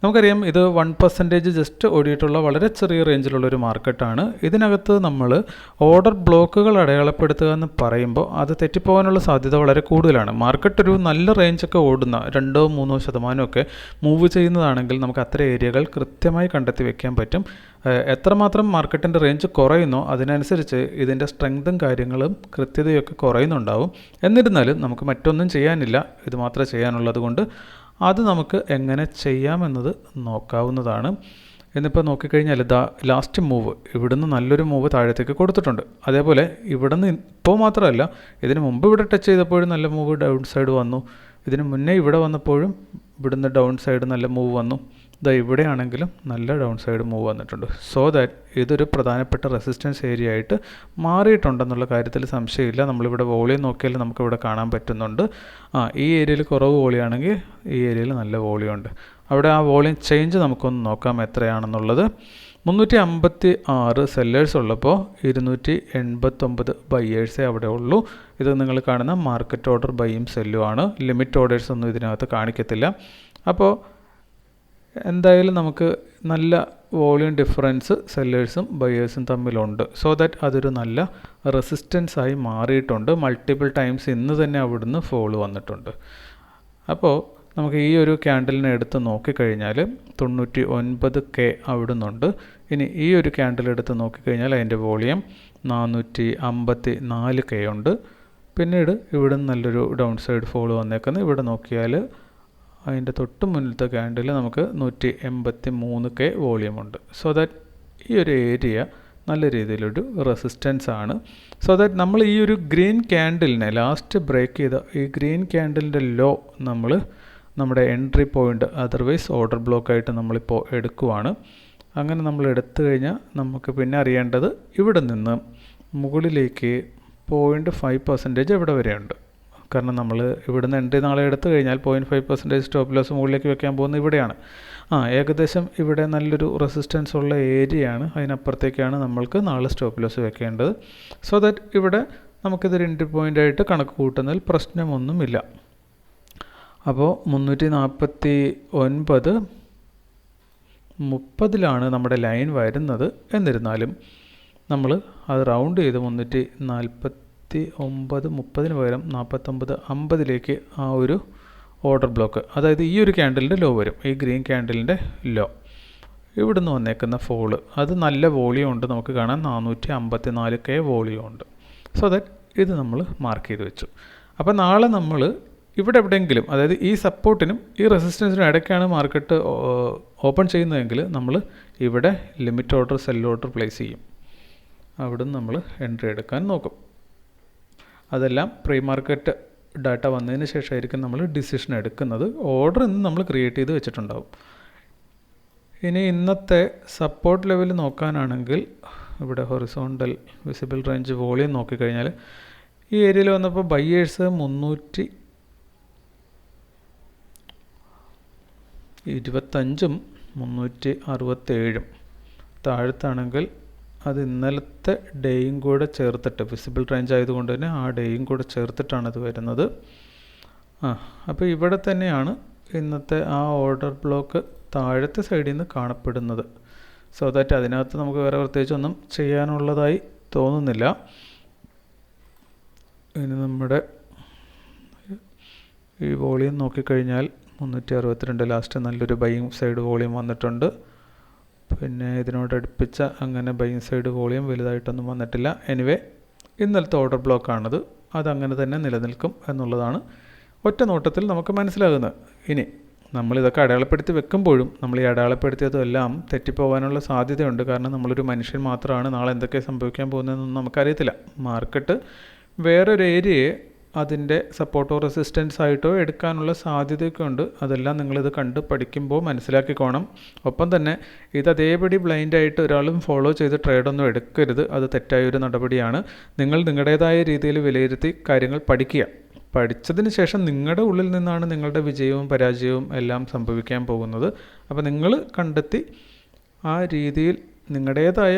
നമുക്കറിയാം ഇത് 1% ജസ്റ്റ് ഓടിയിട്ടുള്ള വളരെ ചെറിയ റേഞ്ചിലുള്ളൊരു മാർക്കറ്റാണ്. ഇതിനകത്ത് നമ്മൾ ഓർഡർ ബ്ലോക്കുകൾ അടയാളപ്പെടുത്തുക എന്ന് പറയുമ്പോൾ അത് തെറ്റിപ്പോകാനുള്ള സാധ്യത വളരെ കൂടുതലാണ്. മാർക്കറ്റ് ഒരു നല്ല റേഞ്ചൊക്കെ ഓടുന്ന 2-3% മൂവ് ചെയ്യുന്നതാണെങ്കിൽ നമുക്ക് അത്ര ഏരിയകൾ കൃത്യമായി കണ്ടെത്തി വെക്കാൻ പറ്റും. എത്രമാത്രം മാർക്കറ്റിൻ്റെ റേഞ്ച് കുറയുന്നോ അതിനനുസരിച്ച് ഇതിൻ്റെ സ്ട്രെങ്തും കാര്യങ്ങളും കൃത്യതയൊക്കെ കുറയുന്നുണ്ടാവും. എന്നിരുന്നാലും നമുക്ക് മറ്റൊന്നും ചെയ്യാനില്ല, ഇത് മാത്രമേ ചെയ്യാനുള്ളത് കൊണ്ട് അത് നമുക്ക് എങ്ങനെ ചെയ്യാമെന്നത് നോക്കാവുന്നതാണ്. എന്നിപ്പോൾ നോക്കിക്കഴിഞ്ഞാൽ ലാസ്റ്റ് മൂവ് ഇവിടുന്ന് നല്ലൊരു മൂവ് താഴത്തേക്ക് കൊടുത്തിട്ടുണ്ട്. അതേപോലെ ഇവിടുന്ന് ഇപ്പോൾ മാത്രമല്ല, ഇതിന് മുമ്പ് ഇവിടെ ടച്ച് ചെയ്തപ്പോഴും നല്ല മൂവ് ഡൗൺ സൈഡ് വന്നു. ഇതിന് മുന്നേ ഇവിടെ വന്നപ്പോഴും ഇവിടുന്ന് ഡൗൺ സൈഡ് നല്ല മൂവ് വന്നു. ഇവിടെയാണെങ്കിലും നല്ല ഡൗൺ സൈഡ് മൂവ് വന്നിട്ടുണ്ട്. സോ ദാറ്റ് ഇതൊരു പ്രധാനപ്പെട്ട റെസിസ്റ്റൻസ് ഏരിയ ആയിട്ട് മാറിയിട്ടുണ്ടെന്നുള്ള കാര്യത്തിൽ സംശയമില്ല. നമ്മളിവിടെ വോളിയം നോക്കിയാൽ നമുക്കിവിടെ കാണാൻ പറ്റുന്നുണ്ട്. ഈ ഏരിയയിൽ കുറവ് വോളിയാണെങ്കിൽ ഈ ഏരിയയിൽ നല്ല വോളിയം ഉണ്ട്. അവിടെ ആ വോളിയം ചേഞ്ച് നമുക്കൊന്ന് നോക്കാം എത്രയാണെന്നുള്ളത്. 356 സെല്ലേഴ്സ് ഉള്ളപ്പോൾ 289 ബയ്യേഴ്സേ അവിടെ ഉള്ളൂ. ഇത് നിങ്ങൾ കാണുന്ന മാർക്കറ്റ് ഓർഡർ ബൈയും സെല്ലും ആണ്. ലിമിറ്റ് ഓർഡേഴ്സ് ഒന്നും ഇതിനകത്ത് കാണിക്കത്തില്ല. അപ്പോൾ എന്തായാലും നമുക്ക് നല്ല വോളിയം ഡിഫറൻസ് സെല്ലേഴ്സും ബയേഴ്സും തമ്മിലുണ്ട്. സോ ദാറ്റ് അതൊരു നല്ല റെസിസ്റ്റൻസായി മാറിയിട്ടുണ്ട്. മൾട്ടിപ്പിൾ ടൈംസ് ഇന്ന് തന്നെ അവിടുന്ന് ഫോൾ വന്നിട്ടുണ്ട്. അപ്പോൾ നമുക്ക് ഈ ഒരു ക്യാൻഡലിനെ എടുത്ത് നോക്കിക്കഴിഞ്ഞാൽ 99K അവിടുന്നുണ്ട്. ഇനി ഈ ഒരു ക്യാൻഡിൽ എടുത്ത് നോക്കിക്കഴിഞ്ഞാൽ അതിൻ്റെ വോളിയം 454K ഉണ്ട്. പിന്നീട് ഇവിടെ നല്ലൊരു ഡൗൺ സൈഡ് ഫോൾ വന്നേക്കുന്നത്. ഇവിടെ നോക്കിയാൽ അതിൻ്റെ തൊട്ട് മുന്നിലത്തെ ക്യാൻഡിൽ നമുക്ക് 183K വോളിയമുണ്ട്. സോ ദാറ്റ് ഈ ഒരു ഏരിയ നല്ല രീതിയിലൊരു റെസിസ്റ്റൻസ് ആണ്. സോ ദാറ്റ് നമ്മൾ ഈ ഒരു ഗ്രീൻ ക്യാൻഡിലിനെ ലാസ്റ്റ് ബ്രേക്ക് ചെയ്ത ഈ ഗ്രീൻ ക്യാൻഡിലിൻ്റെ ലോ നമ്മൾ നമ്മുടെ എൻട്രി പോയിൻ്റ് അതർവൈസ് ഓർഡർ ബ്ലോക്കായിട്ട് നമ്മളിപ്പോൾ എടുക്കുവാണ്. അങ്ങനെ നമ്മൾ എടുത്തു കഴിഞ്ഞാൽ നമുക്ക് പിന്നെ അറിയേണ്ടത് ഇവിടെ നിന്ന് മുകളിലേക്ക് 0.5% എവിടെ വരെയുണ്ട്. കാരണം നമ്മൾ ഇവിടുന്ന് എൻട്രി നാളെ എടുത്തു കഴിഞ്ഞാൽ 0.5% സ്റ്റോപ്പ് ലോസ് മുകളിലേക്ക് വെക്കാൻ പോകുന്നത് ഇവിടെയാണ്. ഏകദേശം ഇവിടെ നല്ലൊരു റെസിസ്റ്റൻസ് ഉള്ള ഏരിയയാണ്. അതിനപ്പുറത്തേക്കാണ് നമ്മൾക്ക് നാളെ സ്റ്റോപ്പ് ലോസ് വെക്കേണ്ടത്. സോ ദാറ്റ് ഇവിടെ നമുക്കിതൊരു എൻട്രി പോയിൻ്റായിട്ട് കണക്ക് കൂട്ടുന്നതിൽ പ്രശ്നമൊന്നുമില്ല. അപ്പോൾ 349.30 നമ്മുടെ ലൈൻ വരുന്നത്. എന്നിരുന്നാലും നമ്മൾ അത് റൗണ്ട് ചെയ്ത് 349.30 പകരം 49.50 ആ ഒരു ഓർഡർ ബ്ലോക്ക്, അതായത് ഈ ഒരു ക്യാൻഡലിൻ്റെ ലോ വരും, ഈ ഗ്രീൻ ക്യാൻഡലിൻ്റെ ലോ. ഇവിടുന്ന് വന്നേക്കുന്ന ഫോള് അത് നല്ല വോളിയം ഉണ്ട്, നമുക്ക് കാണാൻ 454K വോളിയം ഉണ്ട്. സോ ദാറ്റ് ഇത് നമ്മൾ മാർക്ക് ചെയ്ത് വെച്ചു. അപ്പോൾ നാളെ നമ്മൾ ഇവിടെ എവിടെയെങ്കിലും, അതായത് ഈ സപ്പോർട്ടിനും ഈ റെസിസ്റ്റൻസിനും ഇടയ്ക്കാണ് മാർക്കറ്റ് ഓപ്പൺ ചെയ്യുന്നതെങ്കിൽ നമ്മൾ ഇവിടെ limit order sell order place ചെയ്യും. അവിടുന്ന് നമ്മൾ എൻട്രി എടുക്കാൻ നോക്കും. അതെല്ലാം പ്രീ മാർക്കറ്റ് ഡാറ്റ വന്നതിന് ശേഷമായിരിക്കും നമ്മൾ ഡിസിഷൻ എടുക്കുന്നത്. ഓർഡർ ഇന്ന് നമ്മൾ ക്രിയേറ്റ് ചെയ്ത് വെച്ചിട്ടുണ്ടാവും. ഇനി ഇന്നത്തെ സപ്പോർട്ട് ലെവൽ നോക്കാനാണെങ്കിൽ ഇവിടെ ഹൊറിസോണ്ടൽ വിസിബിൾ റേഞ്ച് വോളിയം നോക്കിക്കഴിഞ്ഞാൽ ഈ ഏരിയയിൽ വന്നപ്പോൾ ബയ്യേഴ്സ് 325ഉം 367ഉം, താഴത്താണെങ്കിൽ അത് ഇന്നലത്തെ ഡേയും കൂടെ ചേർത്തിട്ട്, വിസിബിൾ റേഞ്ച് ആയതുകൊണ്ട് തന്നെ ആ ഡേയും കൂടെ ചേർത്തിട്ടാണ് ഇത് വരുന്നത്. അപ്പോൾ ഇവിടെ തന്നെയാണ് ഇന്നത്തെ ആ ഓർഡർ ബ്ലോക്ക് താഴത്തെ സൈഡിൽ നിന്ന് കാണപ്പെടുന്നത്. സോ ദാറ്റ് അതിനകത്ത് നമുക്ക് വേറെ പ്രത്യേകിച്ചൊന്നും ചെയ്യാനുള്ളതായി തോന്നുന്നില്ല. ഇനി നമ്മുടെ ഈ വോളിയം നോക്കിക്കഴിഞ്ഞാൽ 362 ലാസ്റ്റ് നല്ലൊരു ബൈയിങ് സൈഡ് വോളിയം വന്നിട്ടുണ്ട്. പിന്നെ ഇതിനോടടുപ്പിച്ച അങ്ങനെ ബൈയിങ് സൈഡ് വോളിയം വലുതായിട്ടൊന്നും വന്നിട്ടില്ല. എനിവേ ഇന്നലത്തെ ഓർഡർ ബ്ലോക്കാണത്, അതങ്ങനെ തന്നെ നിലനിൽക്കും എന്നുള്ളതാണ് ഒറ്റ നോട്ടത്തിൽ നമുക്ക് മനസ്സിലാകുന്നത്. ഇനി നമ്മളിതൊക്കെ അടയാളപ്പെടുത്തി വെക്കുമ്പോഴും നമ്മൾ ഈ അടയാളപ്പെടുത്തിയതെല്ലാം തെറ്റിപ്പോകാനുള്ള സാധ്യതയുണ്ട്. കാരണം നമ്മളൊരു മനുഷ്യൻ മാത്രമാണ്, നാളെ എന്തൊക്കെ സംഭവിക്കാൻ പോകുന്നതെന്നൊന്നും നമുക്കറിയത്തില്ല. മാർക്കറ്റ് വേറൊരു ഏരിയയെ അതിൻ്റെ സപ്പോർട്ടോ റെസിസ്റ്റൻസ് ആയിട്ടോ എടുക്കാനുള്ള സാധ്യതയൊക്കെ ഉണ്ട്. അതെല്ലാം നിങ്ങളിത് കണ്ട് പഠിക്കുമ്പോൾ മനസ്സിലാക്കിക്കോണം. ഒപ്പം തന്നെ ഇത് അതേപടി ബ്ലൈൻഡായിട്ട് ഒരാളും ഫോളോ ചെയ്ത് ട്രേഡൊന്നും എടുക്കരുത്. അത് തെറ്റായൊരു നടപടിയാണ്. നിങ്ങൾ നിങ്ങളുടേതായ രീതിയിൽ വിലയിരുത്തി കാര്യങ്ങൾ പഠിക്കുക. പഠിച്ചതിന് ശേഷം നിങ്ങളുടെ ഉള്ളിൽ നിന്നാണ് നിങ്ങളുടെ വിജയവും പരാജയവും എല്ലാം സംഭവിക്കാൻ പോകുന്നത്. അപ്പോൾ നിങ്ങൾ കണ്ടെത്തി ആ രീതിയിൽ നിങ്ങളുടേതായ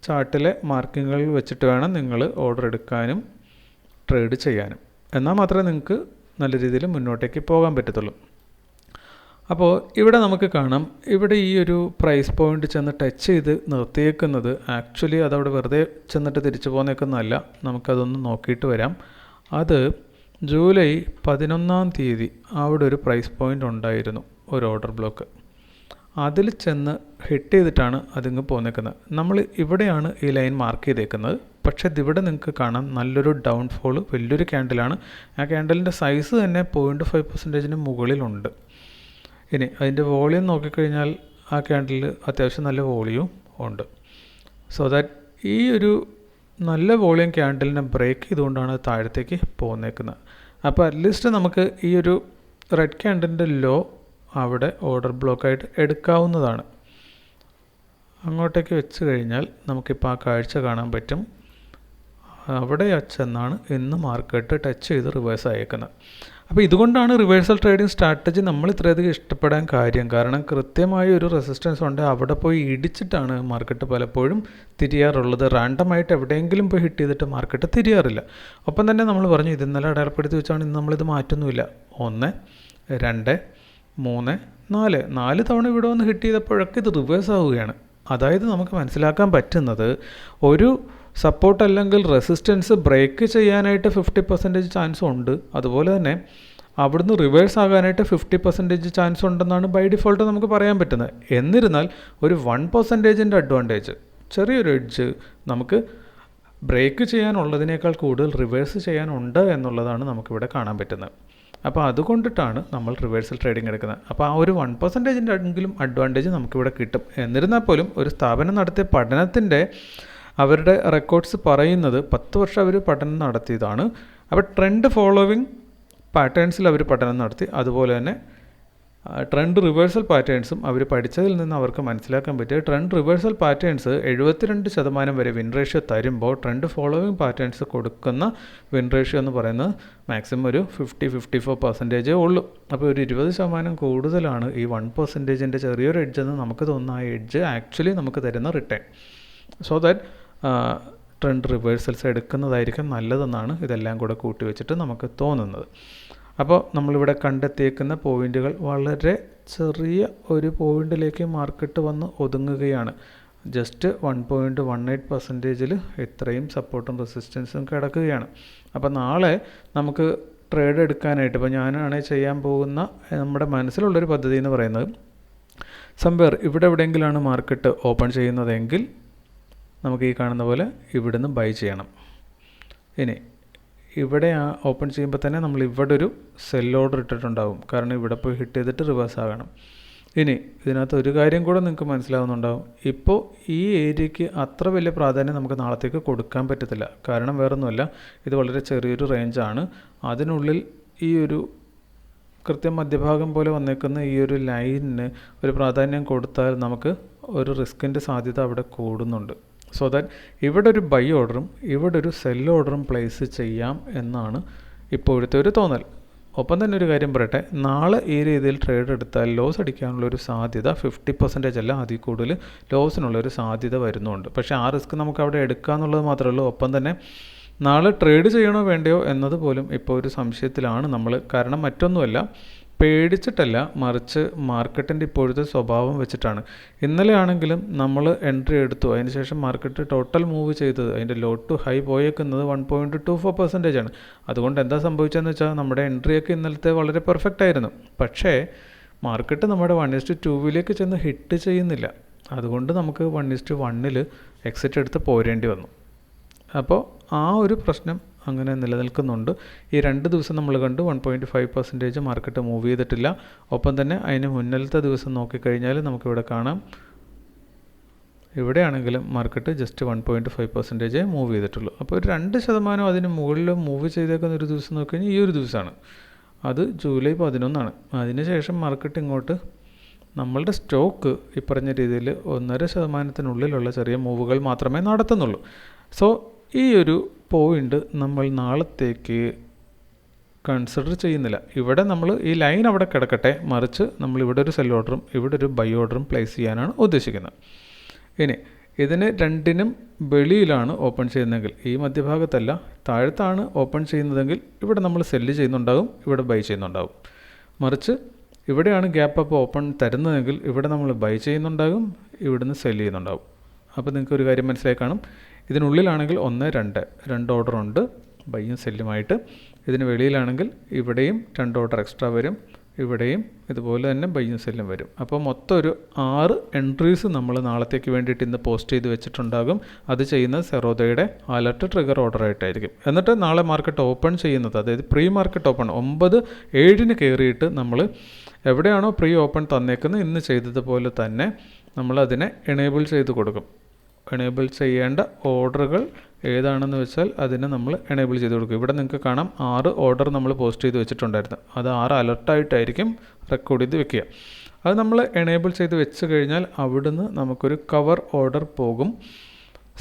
ചാർട്ടിലെ മാർക്കിങ്ങുകൾ വെച്ചിട്ട് വേണം നിങ്ങൾ ഓർഡർ എടുക്കാനും ട്രേഡ് ചെയ്യാനും. എന്നാൽ മാത്രമേ നിങ്ങൾക്ക് നല്ല രീതിയിൽ മുന്നോട്ടേക്ക് പോകാൻ പറ്റത്തുള്ളൂ. അപ്പോൾ ഇവിടെ നമുക്ക് കാണാം, ഇവിടെ ഈ ഒരു പ്രൈസ് പോയിൻ്റ് ചെന്ന് ടച്ച് ചെയ്ത് നിർത്തിയേക്കുന്നത് ആക്ച്വലി അതവിടെ വെറുതെ ചെന്നിട്ട് തിരിച്ചു പോകുന്നേക്കുന്നതല്ല. നമുക്കതൊന്ന് നോക്കിയിട്ട് വരാം. അത് ജൂലൈ 11 അവിടെ ഒരു പ്രൈസ് പോയിൻ്റ് ഉണ്ടായിരുന്നു, ഒരു ഓർഡർ ബ്ലോക്ക്. അതിൽ ചെന്ന് ഹിറ്റ് ചെയ്തിട്ടാണ് അതിങ്ങ് പോന്നേക്കുന്നത്. നമ്മൾ ഇവിടെയാണ് ഈ ലൈൻ മാർക്ക് ചെയ്തേക്കുന്നത്. പക്ഷേ ഇതിവിടെ നിങ്ങൾക്ക് കാണാം നല്ലൊരു ഡൗൺഫോൾ, വലിയൊരു ക്യാൻഡിലാണ്. ആ ക്യാൻഡലിൻ്റെ സൈസ് തന്നെ 0.5% മുകളിലുണ്ട്. ഇനി അതിൻ്റെ വോളിയം നോക്കിക്കഴിഞ്ഞാൽ ആ ക്യാൻഡലിൽ അത്യാവശ്യം നല്ല വോളിയം ഉണ്ട്. സോ ദാറ്റ് ഈ ഒരു നല്ല വോളിയം ക്യാൻഡലിനെ ബ്രേക്ക് ചെയ്തുകൊണ്ടാണ് താഴത്തേക്ക് പോന്നേക്കുന്നത്. അപ്പോൾ അറ്റ്ലീസ്റ്റ് നമുക്ക് ഈ ഒരു റെഡ് ക്യാൻഡലിൻ്റെ ലോ അവിടെ ഓർഡർ ബ്ലോക്കായിട്ട് എടുക്കാവുന്നതാണ്. അങ്ങോട്ടേക്ക് വെച്ച് കഴിഞ്ഞാൽ നമുക്കിപ്പോൾ ആ കാഴ്ച കാണാൻ പറ്റും. അവിടെ ചെന്നാണ് ഇന്ന് മാർക്കറ്റ് ടച്ച് ചെയ്ത് റിവേഴ്സ് ആയേക്കുന്നത്. അപ്പോൾ ഇതുകൊണ്ടാണ് റിവേഴ്സൽ ട്രേഡിംഗ് സ്ട്രാറ്റജി നമ്മൾ ഇത്രയധികം ഇഷ്ടപ്പെടാൻ കാര്യം. കാരണം കൃത്യമായ ഒരു റെസിസ്റ്റൻസ് ഉണ്ട്, അവിടെ പോയി ഇടിച്ചിട്ടാണ് മാർക്കറ്റ് പലപ്പോഴും തിരിയാറുള്ളത്. റാൻഡമായിട്ട് എവിടെയെങ്കിലും പോയി ഹിറ്റ് ചെയ്തിട്ട് മാർക്കറ്റ് തിരിയാറില്ല. ഒപ്പം തന്നെ നമ്മൾ പറഞ്ഞു ഇത് ഇന്നലെ അടയാളപ്പെടുത്തി വെച്ചാണ് ഇന്ന് നമ്മളിത് മാറ്റുന്നുമില്ല. 1, 2, 3, 4 തവണ ഇവിടെ വന്ന് ഹിറ്റ് ചെയ്തപ്പോഴൊക്കെ ഇത് റിവേഴ്സ് ആവുകയാണ്. അതായത് നമുക്ക് മനസ്സിലാക്കാൻ പറ്റുന്നത് ഒരു സപ്പോർട്ട് അല്ലെങ്കിൽ റെസിസ്റ്റൻസ് ബ്രേക്ക് ചെയ്യാനായിട്ട് 50% ചാൻസ് ഉണ്ട്. അതുപോലെ തന്നെ അവിടുന്ന് റിവേഴ്സ് ആകാനായിട്ട് 50% ചാൻസ് ഉണ്ടെന്നാണ് ബൈ ഡിഫോൾട്ട് നമുക്ക് പറയാൻ പറ്റുന്നത്. എന്നിരുന്നാൽ ഒരു 1% അഡ്വാൻറ്റേജ്, ചെറിയൊരു എഡ്ജ് നമുക്ക് ബ്രേക്ക് ചെയ്യാനുള്ളതിനേക്കാൾ കൂടുതൽ റിവേഴ്സ് ചെയ്യാനുണ്ട് എന്നുള്ളതാണ് നമുക്കിവിടെ കാണാൻ പറ്റുന്നത്. അപ്പോൾ അതുകൊണ്ടിട്ടാണ് നമ്മൾ റിവേഴ്സൽ ട്രേഡിംഗ് എടുക്കുന്നത്. അപ്പോൾ ആ ഒരു 1% എങ്കിലും അഡ്വാൻറ്റേജ് നമുക്കിവിടെ കിട്ടും. എന്നിരുന്നാൽ പോലും ഒരു സ്ഥാപനം നടത്തിയ പഠനത്തിൻ്റെ അവരുടെ റെക്കോർഡ്സ് പറയുന്നത് 10 വർഷം അവർ പഠനം നടത്തിയതാണ്. അപ്പോൾ ട്രെൻഡ് ഫോളോവിങ് പാറ്റേൺസിൽ അവർ പഠനം നടത്തി. അതുപോലെ തന്നെ ട്രെൻഡ് റിവേഴ്സൽ പാറ്റേൺസും അവർ പഠിച്ചതിൽ നിന്ന് അവർക്ക് മനസ്സിലാക്കാൻ പറ്റിയ ട്രെൻഡ് റിവേഴ്സൽ പാറ്റേൺസ് 72% വരെ വിൻ റേഷ്യോ തരുമ്പോൾ ട്രെൻഡ് ഫോളോവിങ് പാറ്റേൺസ് കൊടുക്കുന്ന വിൻ റേഷ്യോ എന്ന് പറയുന്നത് മാക്സിമം ഒരു 50-54% ഉള്ളൂ. അപ്പോൾ ഒരു 20% കൂടുതലാണ് ഈ 1%-ൻ്റെ ചെറിയൊരു എഡ്ജ് എന്ന് നമുക്ക് തോന്നുന്ന ആ എഡ്ജ് ആക്ച്വലി നമുക്ക് തരുന്ന return. So that trend reversals എടുക്കുന്നതായിരിക്കും നല്ലതെന്നാണ് ഇതെല്ലാം കൂടെ കൂട്ടി വെച്ചിട്ട് നമുക്ക് തോന്നുന്നത്. അപ്പോൾ നമ്മളിവിടെ കണ്ടെത്തിയേക്കുന്ന പോയിൻ്റുകൾ വളരെ ചെറിയ ഒരു പോയിന്റിലേക്ക് മാർക്കറ്റ് വന്ന് ഒതുങ്ങുകയാണ്. ജസ്റ്റ് 1.18%-ൽ ഇത്രയും സപ്പോർട്ടും റെസിസ്റ്റൻസും കിടക്കുകയാണ്. അപ്പോൾ നാളെ നമുക്ക് ട്രേഡ് എടുക്കാനായിട്ട് ഇപ്പോൾ ഞാനാണെങ്കിൽ ചെയ്യാൻ പോകുന്ന നമ്മുടെ മനസ്സിലുള്ളൊരു പദ്ധതി എന്ന് പറയുന്നത് സംവേർ ഇവിടെ എവിടെയെങ്കിലാണ് മാർക്കറ്റ് ഓപ്പൺ ചെയ്യുന്നതെങ്കിൽ നമുക്ക് ഈ കാണുന്ന പോലെ ഇവിടുന്ന് ബൈ ചെയ്യണം. ഇനി ഇവിടെ ഓപ്പൺ ചെയ്യുമ്പോൾ തന്നെ നമ്മൾ ഇവിടെ ഒരു സെൽ ഓർഡർ ഇട്ടിട്ടുണ്ടാകും, കാരണം ഇവിടെ പോയി ഹിറ്റ് ചെയ്തിട്ട് റിവേഴ്സ് ആകണം. ഇനി ഇതിനകത്ത് ഒരു കാര്യം കൂടെ നിങ്ങൾക്ക് മനസ്സിലാവുന്നുണ്ടാവും, ഇപ്പോൾ ഈ ഏരിയയ്ക്ക് അത്ര വലിയ പ്രാധാന്യം നമുക്ക് നാളത്തേക്ക് കൊടുക്കാൻ പറ്റത്തില്ല. കാരണം വേറൊന്നുമല്ല, ഇത് വളരെ ചെറിയൊരു റേഞ്ചാണ്. അതിനുള്ളിൽ ഈ ഒരു കൃത്യം മധ്യഭാഗം പോലെ വന്നേക്കുന്ന ഈ ഒരു ലൈനിന് ഒരു പ്രാധാന്യം കൊടുത്താൽ നമുക്ക് ഒരു റിസ്കിൻ്റെ സാധ്യത അവിടെ കൂടുന്നുണ്ട്. സോ ദാറ്റ് ഇവിടെ ഒരു ബൈ ഓർഡറും ഇവിടെ ഒരു സെൽ ഓർഡറും പ്ലേസ് ചെയ്യാം എന്നാണ് ഇപ്പോഴത്തെ ഒരു തോന്നൽ. ഒപ്പം തന്നെ ഒരു കാര്യം പറയട്ടെ, നാളെ ഈ രീതിയിൽ ട്രേഡ് എടുത്താൽ ലോസ് അടിക്കാനുള്ളൊരു സാധ്യത 50% അല്ല, അതിൽ കൂടുതൽ ലോസിനുള്ളൊരു സാധ്യത വരുന്നുണ്ട്. പക്ഷേ ആ റിസ്ക് നമുക്ക് അവിടെ എടുക്കുക എന്നുള്ളത് മാത്രമേ ഉള്ളൂ. ഒപ്പം തന്നെ നാളെ ട്രേഡ് ചെയ്യണോ വേണ്ടയോ എന്നത് പോലും ഇപ്പോൾ ഒരു സംശയത്തിലാണ് നമ്മൾ. കാരണം മറ്റൊന്നുമല്ല, പേടിച്ചിട്ടല്ല, മറിച്ച് മാർക്കറ്റിൻ്റെ ഇപ്പോഴത്തെ സ്വഭാവം വെച്ചിട്ടാണ്. ഇന്നലെ ആണെങ്കിലും നമ്മൾ എൻട്രി എടുത്തു, അതിനുശേഷം മാർക്കറ്റ് ടോട്ടൽ മൂവ് ചെയ്തത് അതിൻ്റെ ലോ ടു ഹൈ പോയേക്കുന്നത് 1.24% ആണ്. അതുകൊണ്ട് എന്താ സംഭവിച്ചതെന്ന് വെച്ചാൽ നമ്മുടെ എൻട്രിയൊക്കെ ഇന്നലത്തെ വളരെ പെർഫെക്റ്റ് ആയിരുന്നു. പക്ഷേ മാർക്കറ്റ് നമ്മുടെ 1:2 ചെന്ന് ഹിറ്റ് ചെയ്യുന്നില്ല. അതുകൊണ്ട് നമുക്ക് 1:1 എക്സിറ്റ് എടുത്ത് പോരേണ്ടി വന്നു. അപ്പോൾ ആ ഒരു പ്രശ്നം അങ്ങനെ നിലനിൽക്കുന്നുണ്ട്. ഈ 2 ദിവസം നമ്മൾ കണ്ടു 1.5% മാർക്കറ്റ് മൂവ് ചെയ്തിട്ടില്ല. ഒപ്പം തന്നെ അതിന് മുന്നിലത്തെ ദിവസം നോക്കിക്കഴിഞ്ഞാൽ നമുക്കിവിടെ കാണാം, ഇവിടെയാണെങ്കിലും മാർക്കറ്റ് ജസ്റ്റ് 1.5% മൂവ് ചെയ്തിട്ടുള്ളൂ. അപ്പോൾ ഒരു 2% അതിന് മുകളിൽ മൂവ് ചെയ്തേക്കുന്ന ഒരു ദിവസം നോക്കിക്കഴിഞ്ഞാൽ ഈ ഒരു ദിവസമാണ്, അത് ജൂലൈ 11 അതിനുശേഷം മാർക്കറ്റ് ഇങ്ങോട്ട് നമ്മളുടെ സ്റ്റോക്ക് ഈ പറഞ്ഞ രീതിയിൽ 1.5%-നുള്ളിലുള്ള ചെറിയ മൂവുകൾ മാത്രമേ നടത്തുന്നുള്ളൂ. സോ ഈ ഒരു പോയിൻ്റ് നമ്മൾ നാളത്തേക്ക് കൺസിഡർ ചെയ്യുന്നില്ല. ഇവിടെ നമ്മൾ ഈ ലൈൻ അവിടെ കിടക്കട്ടെ, മറിച്ച് നമ്മൾ ഇവിടെ ഒരു സെൽ ഓർഡറും ഇവിടെ ഒരു ബൈ ഓർഡറും പ്ലേസ് ചെയ്യാനാണ് ഉദ്ദേശിക്കുന്നത്. ഇനി ഇതിന് രണ്ടിനും വെളിയിലാണ് ഓപ്പൺ ചെയ്യുന്നതെങ്കിൽ, ഈ മധ്യഭാഗത്തല്ല താഴത്താണ് ഓപ്പൺ ചെയ്യുന്നതെങ്കിൽ ഇവിടെ നമ്മൾ സെല്ല് ചെയ്യുന്നുണ്ടാകും, ഇവിടെ ബൈ ചെയ്യുന്നുണ്ടാകും. മറിച്ച് ഇവിടെയാണ് ഗ്യാപ്പ് അപ്പ് ഓപ്പൺ തരുന്നതെങ്കിൽ ഇവിടെ നമ്മൾ ബൈ ചെയ്യുന്നുണ്ടാകും, ഇവിടുന്ന് സെല്ല് ചെയ്യുന്നുണ്ടാകും. അപ്പോൾ നിങ്ങൾക്ക് ഒരു കാര്യം മനസ്സിലായി കാണും, ഇതിനുള്ളിലാണെങ്കിൽ 1-2 ഓർഡറുണ്ട് ബൈയും സെല്ലുമായിട്ട്. ഇതിന് വെളിയിലാണെങ്കിൽ ഇവിടെയും 2 ഓർഡർ എക്സ്ട്രാ വരും, ഇവിടെയും ഇതുപോലെ തന്നെ ബൈയും സെല്ലും വരും. അപ്പോൾ മൊത്തം ഒരു 6 എൻട്രീസ് നമ്മൾ നാളത്തേക്ക് വേണ്ടിയിട്ട് ഇന്ന് പോസ്റ്റ് ചെയ്ത് വെച്ചിട്ടുണ്ടാകും. അത് ചെയ്യുന്നത് സെറോദയുടെ അലർട്ട് ട്രിഗർ ഓർഡർ ആയിട്ടായിരിക്കും. എന്നിട്ട് നാളെ മാർക്കറ്റ് ഓപ്പൺ ചെയ്യുന്നത്, അതായത് പ്രീ മാർക്കറ്റ് ഓപ്പൺ 9:07 കയറിയിട്ട് നമ്മൾ എവിടെയാണോ പ്രീ ഓപ്പൺ തന്നേക്കുന്നത് ഇന്ന് ചെയ്തതുപോലെ തന്നെ നമ്മളതിനെ എനേബിൾ ചെയ്ത് കൊടുക്കും. എനേബിൾ ചെയ്യേണ്ട ഓർഡറുകൾ ഏതാണെന്ന് വെച്ചാൽ അതിനെ നമ്മൾ എനേബിൾ ചെയ്ത് കൊടുക്കും. ഇവിടെ നിങ്ങൾക്ക് കാണാം 6 ഓർഡർ നമ്മൾ പോസ്റ്റ് ചെയ്ത് വെച്ചിട്ടുണ്ടായിരുന്നു. അത് 6 അലർട്ടായിട്ടായിരിക്കും റെക്കോർഡ് ചെയ്ത് വെക്കുക. അത് നമ്മൾ എനേബിൾ ചെയ്ത് വെച്ച് കഴിഞ്ഞാൽ അവിടുന്ന് നമുക്കൊരു കവർ ഓർഡർ പോകും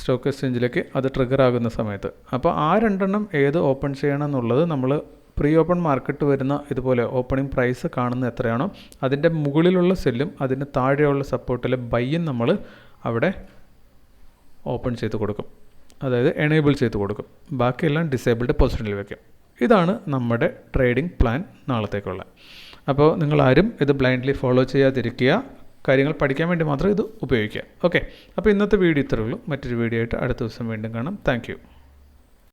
സ്റ്റോക്ക് എക്സ്ചേഞ്ചിലേക്ക്, അത് ട്രിഗർ ആകുന്ന സമയത്ത്. അപ്പോൾ ആ 2 ഏത് ഓപ്പൺ ചെയ്യണം എന്നുള്ളത് നമ്മൾ പ്രീ ഓപ്പൺ മാർക്കറ്റ് വരുന്ന ഇതുപോലെ ഓപ്പണിംഗ് പ്രൈസ് കാണുന്ന എത്രയാണോ അതിൻ്റെ മുകളിലുള്ള സെല്ലും അതിന് താഴെയുള്ള സപ്പോർട്ടിലെ ബൈയും നമ്മൾ അവിടെ ഓപ്പൺ ചെയ്ത് കൊടുക്കും, അതായത് എനേബിൾ ചെയ്ത് കൊടുക്കും. ബാക്കിയെല്ലാം ഡിസേബിൾഡ് പൊസിഷനിൽ വയ്ക്കും. ഇതാണ് നമ്മുടെ ട്രേഡിംഗ് പ്ലാൻ നാളത്തേക്കുള്ള. അപ്പോൾ നിങ്ങളാരും ഇത് ബ്ലൈൻഡ്ലി ഫോളോ ചെയ്യാതിരിക്കുക, കാര്യങ്ങൾ പഠിക്കാൻ വേണ്ടി മാത്രം ഇത് ഉപയോഗിക്കുക. ഓക്കെ, അപ്പോൾ ഇന്നത്തെ വീഡിയോ ഇത്രയേ ഉള്ളൂ. മറ്റൊരു വീഡിയോ ആയിട്ട് അടുത്ത ദിവസം വീണ്ടും കാണാം. താങ്ക്